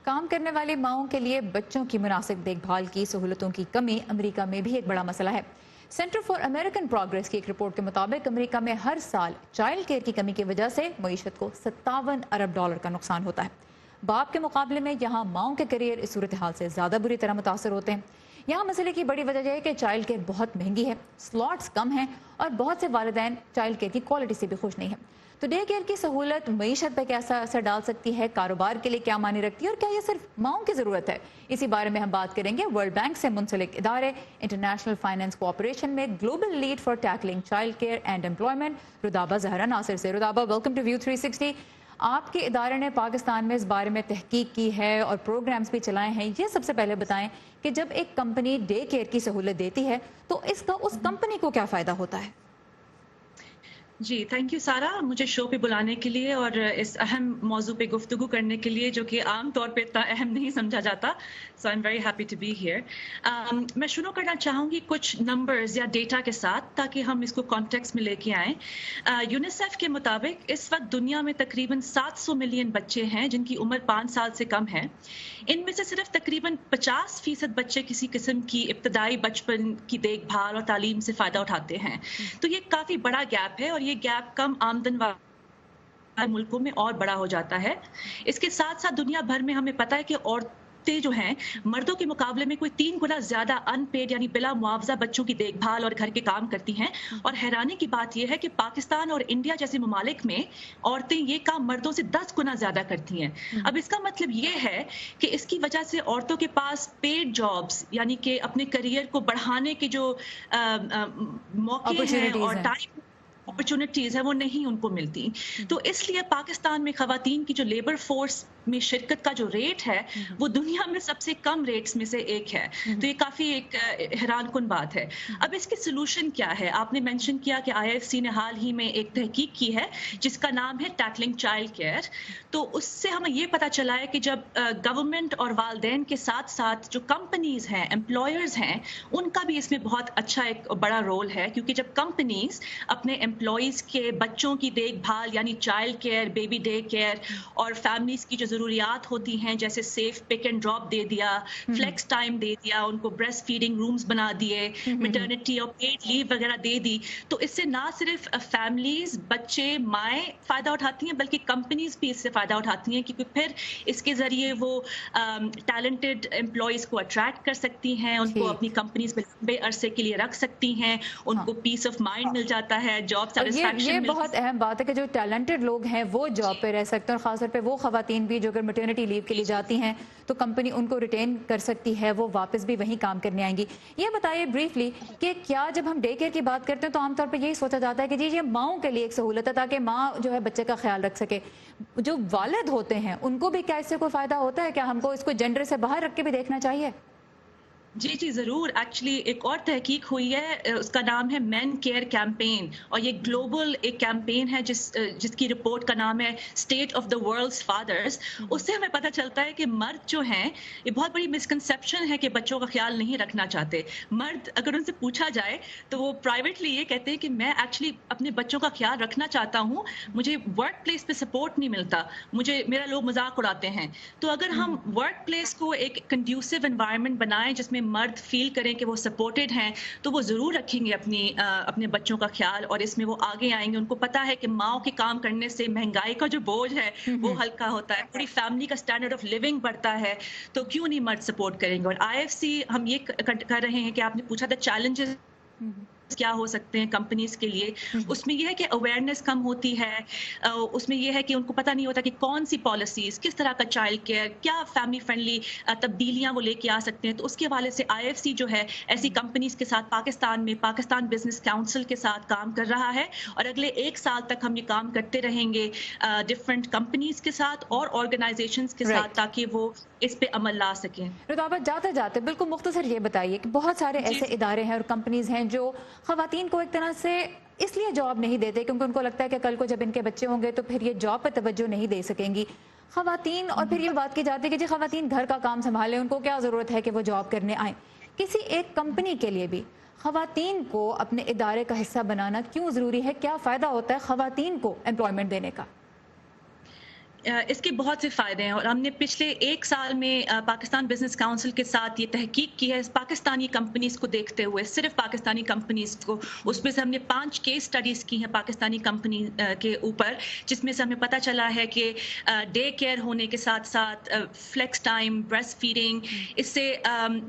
کام کرنے والی ماؤں کے لیے بچوں کی مناسب دیکھ بھال کی سہولتوں کی کمی امریکہ میں بھی ایک بڑا مسئلہ ہے۔ سینٹر فار امریکن پروگریس کی ایک رپورٹ کے مطابق امریکہ میں ہر سال چائلڈ کیئر کی کمی کی وجہ سے معیشت کو $57 ارب کا نقصان ہوتا ہے۔ باپ کے مقابلے میں یہاں ماؤں کے کیریئر اس صورتحال سے زیادہ بری طرح متاثر ہوتے ہیں۔ یہاں مسئلے کی بڑی وجہ یہ ہے کہ چائلڈ کیئر بہت مہنگی ہے، سلاٹس کم ہیں اور بہت سے والدین چائلڈ کیئر کی کوالٹی سے بھی خوش نہیں ہیں۔ تو ڈے کیئر کی سہولت معیشت پہ کیسا اثر ڈال سکتی ہے، کاروبار کے لیے کیا معنی رکھتی ہے اور کیا یہ صرف ماؤں کی ضرورت ہے؟ اسی بارے میں ہم بات کریں گے ورلڈ بینک سے منسلک ادارے انٹرنیشنل فائنانس کوآپریشن میں global lead for tackling child care and employment Rudaba Zahra Nasir سے۔ Rudaba, welcome to View 360۔ آپ کے ادارے نے پاکستان میں اس بارے میں تحقیق کی ہے اور پروگرامز بھی چلائے ہیں۔ یہ سب سے پہلے بتائیں کہ جب ایک کمپنی ڈے کیئر کی سہولت دیتی ہے تو اس کا اس کمپنی کو کیا فائدہ ہوتا ہے؟ جی تھینک یو سارا، مجھے شو پہ بلانے کے لیے اور اس اہم موضوع پہ گفتگو کرنے کے لیے جو کہ عام طور پہ اتنا اہم نہیں سمجھا جاتا۔ So I am very happy to be here. میں شروع کرنا چاہوں گی کچھ نمبرز یا ڈیٹا کے ساتھ تاکہ ہم اس کو کانٹیکسٹ میں لے کے آئیں۔ یونیسیف کے مطابق اس وقت دنیا میں تقریباً 700 ملین بچے ہیں جن کی عمر 5 سال سے کم ہے۔ ان میں سے صرف تقریباً 50% بچے کسی قسم کی ابتدائی بچپن کی دیکھ بھال اور تعلیم سے فائدہ اٹھاتے ہیں۔ تو یہ کافی بڑا گیپ ہے اور یہ گیپ کم آمدن والے ملکوں میں اور بڑا ہو جاتا ہے۔ اس کے ساتھ ساتھ دنیا بھر میں ہمیں پتہ ہے کہ عورتیں جو ہیں مردوں کے مقابلے میں کوئی 3 گنا زیادہ ان پیڈ یعنی بلا معاوضہ بچوں کی دیکھ بھال اور گھر کے کام کرتی ہیں، اور حیرانی کی بات یہ ہے کہ پاکستان اور انڈیا جیسے ممالک میں عورتیں یہ کام مردوں سے 10 گنا زیادہ کرتی ہیں۔ اب اس کا مطلب یہ ہے کہ اس کی وجہ سے عورتوں کے پاس پیڈ جابز یعنی کہ اپنے کریئر کو بڑھانے کے جو موقع ہیں اور ٹائم اپرچونٹیز ہیں وہ نہیں ان کو ملتی۔ تو اس لیے پاکستان میں خواتین کی جو لیبر فورس میں شرکت کا جو ریٹ ہے وہ دنیا میں سب سے کم ریٹس میں سے ایک ہے۔ تو یہ کافی ایک حیران کن بات ہے۔ اب اس کی سلوشن کیا ہے؟ آپ نے مینشن کیا کہ IFC نے حال ہی میں ایک تحقیق کی ہے جس کا نام ہے ٹیکلنگ چائلڈ کیئر۔ تو اس سے ہمیں یہ پتا چلا ہے کہ جب گورنمنٹ اور والدین کے ساتھ ساتھ جو کمپنیز ہیں، امپلائرز ہیں، ان کا بھی اس میں بہت اچھا ایک بڑا رول ہے، کیونکہ جب کمپنیز اپنے امپلائیز کے بچوں کی دیکھ بھال یعنی child care, baby day care اور فیملیز کی جو ضروریات ہوتی ہیں جیسے سیف پک اینڈ ڈراپ دے دیا، فلیکس ٹائم دے دیا، ان کو بریسٹ فیڈنگ رومز بنا دیے، میٹرنٹی اور پیڈ لیو وغیرہ دے دی، تو اس سے نہ صرف فیملیز، بچے، مائیں فائدہ اٹھاتی ہیں بلکہ کمپنیز بھی اس سے فائدہ اٹھاتی ہیں، کیونکہ پھر اس کے ذریعے وہ ٹیلنٹڈ امپلائیز کو اٹریکٹ کر سکتی ہیں، ان کو اپنی کمپنیز میں لمبے عرصے کے لیے رکھ سکتی ہیں، ان کو پیس آف مائنڈ مل جاتا ہے، جاب سیٹسفیکشن۔ یہ بہت اہم بات ہے کہ جو ٹیلنٹڈ لوگ ہیں وہ جاب پہ رہ سکتے ہیں، اور خاص طور پہ وہ خواتین بھی جو اگر میٹرنٹی لیو کے لیے جاتی ہیں تو کمپنی ان کو ریٹین کر سکتی ہے، وہ واپس بھی وہیں کام کرنے آئیں گی۔ یہ بتائیے بریفلی کہ کیا جب ہم ڈے کیئر کی بات کرتے ہیں تو عام طور پہ یہی سوچا جاتا ہے کہ جی یہ ماؤں کے لیے ایک سہولت ہے تاکہ ماں جو ہے بچے کا خیال رکھ سکے، جو والد ہوتے ہیں ان کو بھی کیا اس سے کوئی فائدہ ہوتا ہے؟ کیا ہم کو اس کو جینڈر سے باہر رکھ کے بھی دیکھنا چاہیے؟ جی ضرور۔ ایکچولی ایک اور تحقیق ہوئی ہے، اس کا نام ہے مین کیئر کیمپین، اور یہ گلوبل ایک کیمپین ہے جس کی رپورٹ کا نام ہے State of the World's Fathers. اس سے ہمیں پتہ چلتا ہے کہ مرد جو ہیں، یہ بہت بڑی مسکنسیپشن ہے کہ بچوں کا خیال نہیں رکھنا چاہتے۔ مرد اگر ان سے پوچھا جائے تو وہ پرائیویٹلی یہ کہتے ہیں کہ میں ایکچولی اپنے بچوں کا خیال رکھنا چاہتا ہوں، مجھے ورک پلیس پہ سپورٹ نہیں ملتا، میرا لوگ مذاق اڑاتے ہیں۔ تو اگر ہم ورک پلیس کو ایک کنڈیوسو انوائرمنٹ بنائیں جس میں مرد فیل کریں کہ وہ سپورٹڈ ہیں، تو وہ ضرور رکھیں گے اپنے بچوں کا خیال، اور اس میں وہ آگے آئیں گے۔ ان کو پتا ہے کہ ماؤں کے کام کرنے سے مہنگائی کا جو بوجھ ہے وہ ہلکا ہوتا ہے، پوری فیملی کا اسٹینڈرڈ آف لیونگ بڑھتا ہے، تو کیوں نہیں مرد سپورٹ کریں گے۔ اور IFC ہم یہ کر رہے ہیں کہ آپ نے پوچھا تھا چیلنجز کیا ہو سکتے ہیں کمپنیز کے لیے، اس میں یہ ہے کہ اویئرنیس کم ہوتی ہے، اس میں یہ ہے کہ ان کو پتہ نہیں ہوتا کہ کون سی پالیسیز، کس طرح کا چائلڈ کیئر، کیا فیملی فرینڈلی تبدیلیاں وہ لے کے آ سکتے ہیں۔ تو اس کے حوالے سے IFC جو ہے ایسی کمپنیز کے ساتھ پاکستان میں پاکستان بزنس کاؤنسل کے ساتھ کام کر رہا ہے، اور اگلے 1 سال تک ہم یہ کام کرتے رہیں گے ڈفرینٹ کمپنیز کے ساتھ اور آرگنائزیشنز کے ساتھ، تاکہ وہ اس پہ عمل لا سکیں۔ رودابہ، جاتے جاتے بالکل مختصر یہ بتائیے کہ بہت سارے ایسے ادارے ہیں اور کمپنیز ہیں جو خواتین کو ایک طرح سے اس لیے جاب نہیں دیتے کیونکہ ان کو لگتا ہے کہ کل کو جب ان کے بچے ہوں گے تو پھر یہ جاب پہ توجہ نہیں دے سکیں گی خواتین، اور پھر یہ بات کی جاتی ہے کہ جی خواتین گھر کا کام سنبھالیں، ان کو کیا ضرورت ہے کہ وہ جاب کرنے آئیں۔ کسی ایک کمپنی کے لیے بھی خواتین کو اپنے ادارے کا حصہ بنانا کیوں ضروری ہے؟ کیا فائدہ ہوتا ہے خواتین کو امپلائمنٹ دینے کا؟ اس کے بہت سے فائدے ہیں اور ہم نے پچھلے ایک سال میں پاکستان بزنس کاؤنسل کے ساتھ یہ تحقیق کی ہے پاکستانی کمپنیز کو دیکھتے ہوئے، صرف پاکستانی کمپنیز کو. اس میں سے ہم نے 5 کیس سٹڈیز کی ہیں پاکستانی کمپنی کے اوپر، جس میں سے ہمیں پتہ چلا ہے کہ ڈے کیئر ہونے کے ساتھ ساتھ فلیکس ٹائم، بریسٹ فیڈنگ، اس سے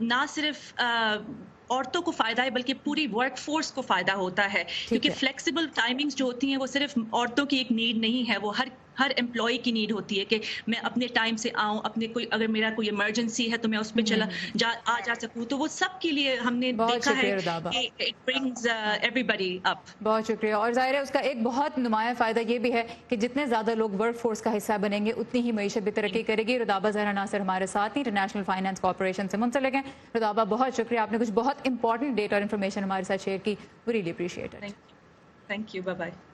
نہ صرف عورتوں کو فائدہ ہے بلکہ پوری ورک فورس کو فائدہ ہوتا ہے، کیونکہ فلیکسیبل ٹائمنگز جو ہوتی ہیں وہ صرف عورتوں کی ایک نیڈ نہیں ہے، وہ ہر امپلائی کی نیڈ ہوتی ہے کہ میں اپنے ٹائم سے آؤں، اگر میرا کوئی ایمرجنسی ہے تو میں اس میں جا سکوں. تو وہ سب کے لیے ہم نے دیکھا ہے کہ اٹ برنگز ایوری اپ. بہت شکریہ. اور ظاہر ہے اس کا ایک بہت نمایاں فائدہ یہ بھی ہے کہ جتنے زیادہ لوگ ورک فورس کا حصہ بنیں گے اتنی ہی معیشت بھی ترقی کرے گی. رضابہ زہرا ناصر ہمارے ساتھ ہی انٹرنیشنل فائنانس کارپوریشن سے منسلک ہیں. رضابہ بہت شکریہ، آپ نے کچھ بہت امپورٹنٹ ڈیٹا اور انفارمیشن ہمارے ساتھ شیئر کی. We really appreciate it. Thank you. Bye bye.